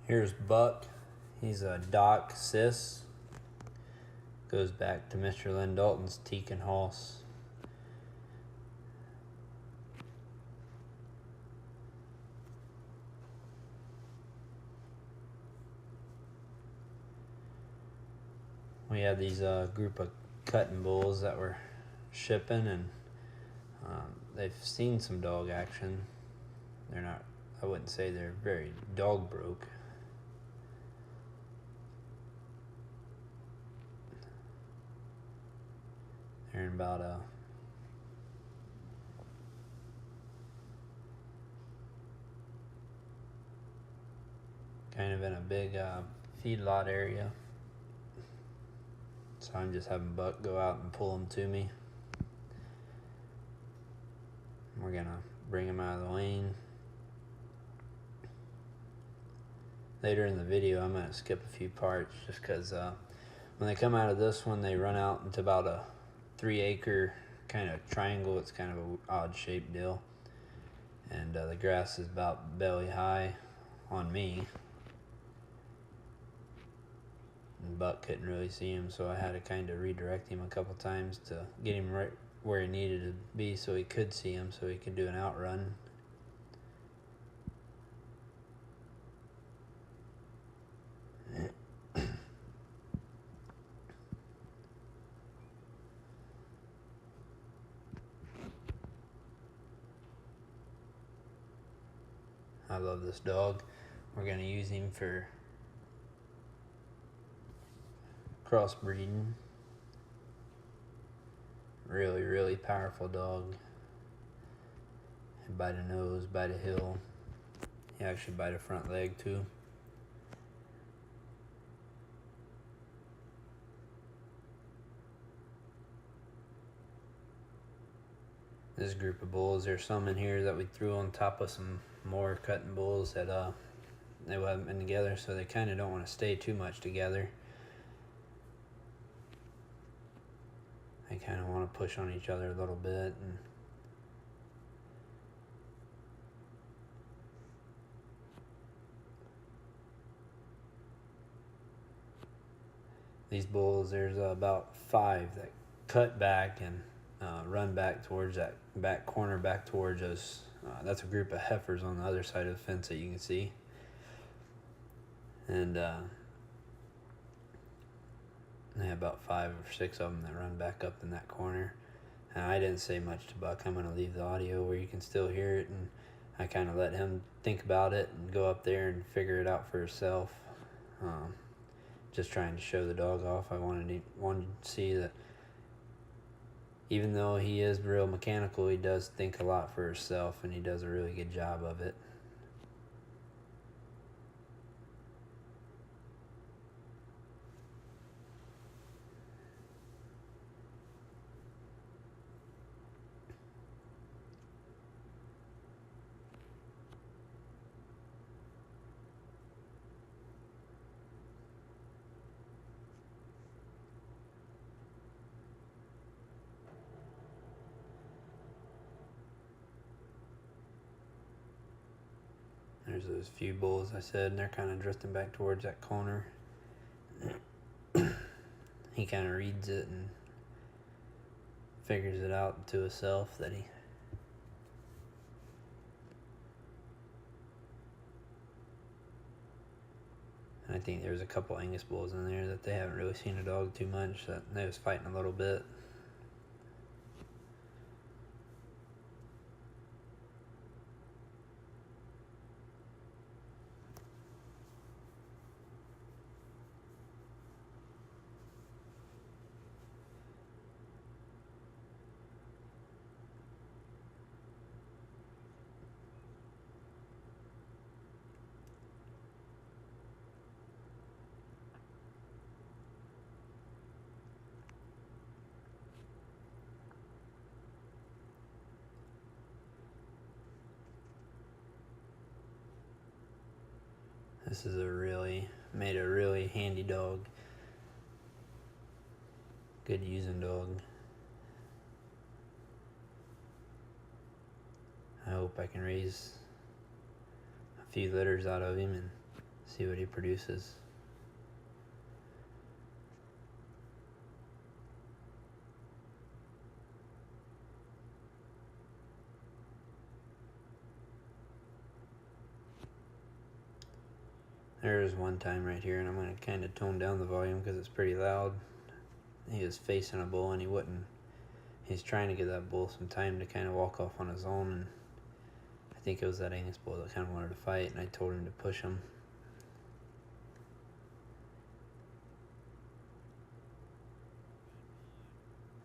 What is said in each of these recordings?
Here's Buck. He's a Doc Sis. Goes back to Mr. Lynn Dalton's Tekin Hoss. We had these group of cutting bulls that were shipping, and they've seen some dog action. They're not, I wouldn't say they're very dog broke. They're in about a kind of in a big feedlot area. So I'm just having Buck go out and pull them to me. We're gonna bring him out of the lane. Later in the video, I'm gonna skip a few parts just because when they come out of this one, they run out into about a 3-acre kind of triangle. It's kind of an odd shaped deal. And the grass is about belly high on me. And Buck couldn't really see him, so I had to kind of redirect him a couple times to get him right where he needed to be so he could see him, so he could do an outrun. I love this dog. We're going to use him for crossbreeding. Really, really powerful dog. He bite a nose, bite a heel. He actually bite a front leg too. This group of bulls, there's some in here that we threw on top of some more cutting bulls that they haven't been together, so they kind of don't want to stay too much together. They kind of want to push on each other a little bit. And these bulls, there's about 5 that cut back and run back towards that back corner, back towards us. That's a group of heifers on the other side of the fence that you can see. And they have about 5 or 6 of them that run back up in that corner. And I didn't say much to Buck. I'm going to leave the audio where you can still hear it, and I kind of let him think about it and go up there and figure it out for himself. Just trying to show the dog off. I wanted to see that even though he is real mechanical, he does think a lot for himself, and he does a really good job of it. There's those few bulls I said, and they're kind of drifting back towards that corner. He kind of reads it and figures it out to himself that he and I think there's a couple Angus bulls in there that they haven't really seen a dog too much, that they was fighting a little bit. This is made a really handy dog. Good using dog. I hope I can raise a few litters out of him and See what he produces. There's one time right here, and I'm going to kind of tone down the volume because it's pretty loud. He was facing a bull and he wouldn't. He's trying to give that bull some time to kind of walk off on his own, and I think it was that Angus bull that kind of wanted to fight, and I told him to push him.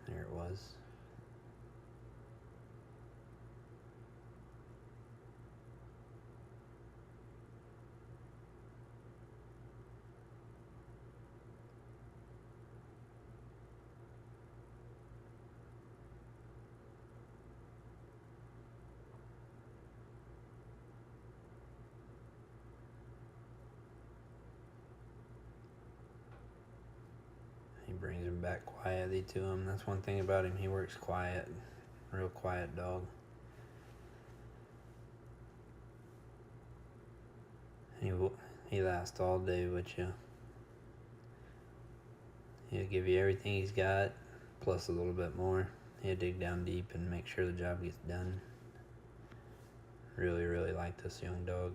There it was. He brings him back quietly to him. That's one thing about him. He works quiet. Real quiet dog. He lasts all day with you. He'll give you everything he's got, plus a little bit more. He'll dig down deep and make sure the job gets done. Really, really like this young dog.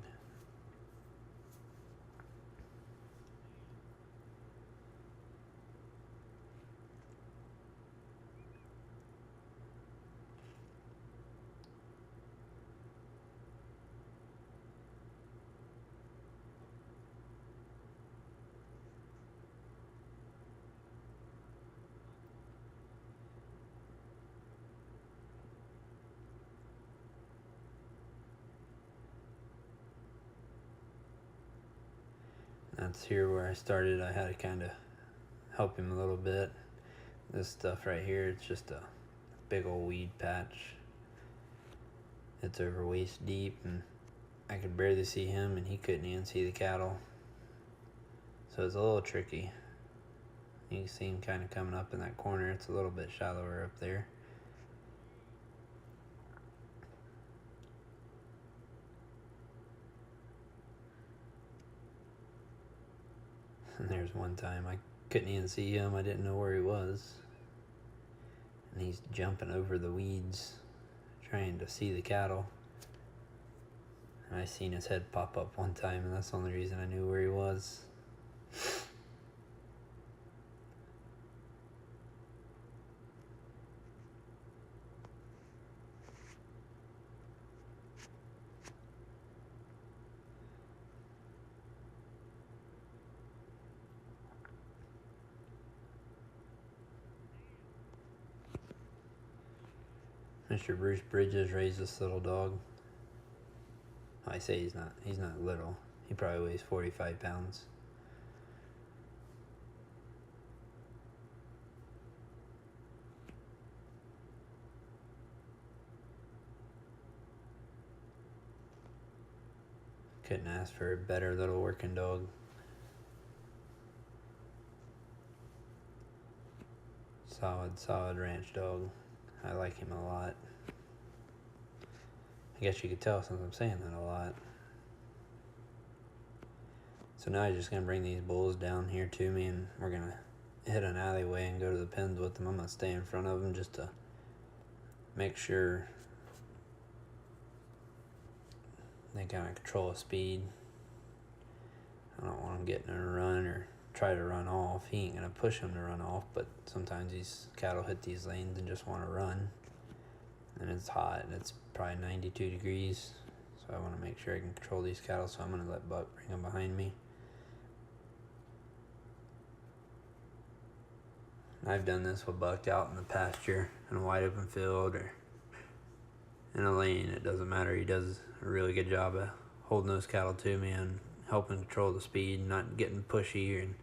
That's here where I started. I had to kind of help him a little bit. This stuff right here, it's just a big old weed patch. It's over waist deep, and I could barely see him, and he couldn't even see the cattle. So it's a little tricky. You can see him kind of coming up in that corner. It's a little bit shallower up there. And there's one time I couldn't even see him. I didn't know where he was. And he's jumping over the weeds, trying to see the cattle. And I seen his head pop up one time, and that's the only reason I knew where he was. Mr. Bruce Bridges raised this little dog. I say he's not little. He probably weighs 45 pounds. Couldn't ask for a better little working dog. Solid ranch dog. I like him a lot. I guess you could tell since I'm saying that a lot. So now I'm just going to bring these bulls down here to me, and we're going to hit an alleyway and go to the pens with them. I'm going to stay in front of them just to make sure they kind of control the speed. I don't want them getting in a run or try to run off. He ain't going to push them to run off, but sometimes these cattle hit these lanes and just want to run. And it's hot, and it's probably 92 degrees, so I want to make sure I can control these cattle, so I'm going to let Buck bring them behind me. I've done this with Buck out in the pasture, in a wide open field, or in a lane. It doesn't matter. He does a really good job of holding those cattle to me and helping control the speed, not getting pushy. And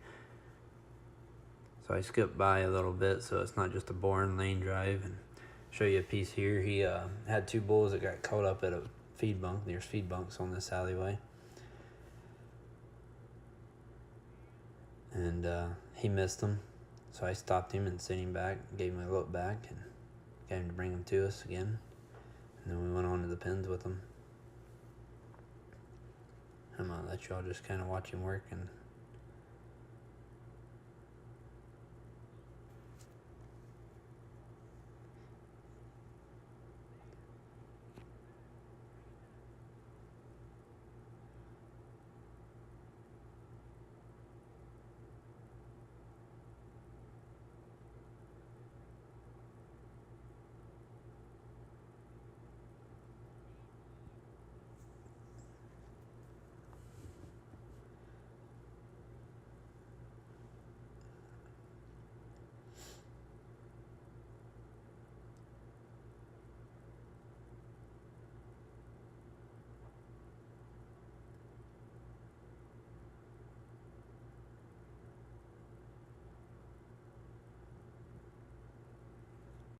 so I skip by a little bit, so it's not just a boring lane drive. And show you a piece here. He had two bulls that got caught up at a feed bunk. There's feed bunks on this alleyway. And he missed them. So I stopped him and sent him back, gave him a look back, and got him to bring him to us again. And then we went on to the pens with him. I'm gonna let y'all just kind of watch him work and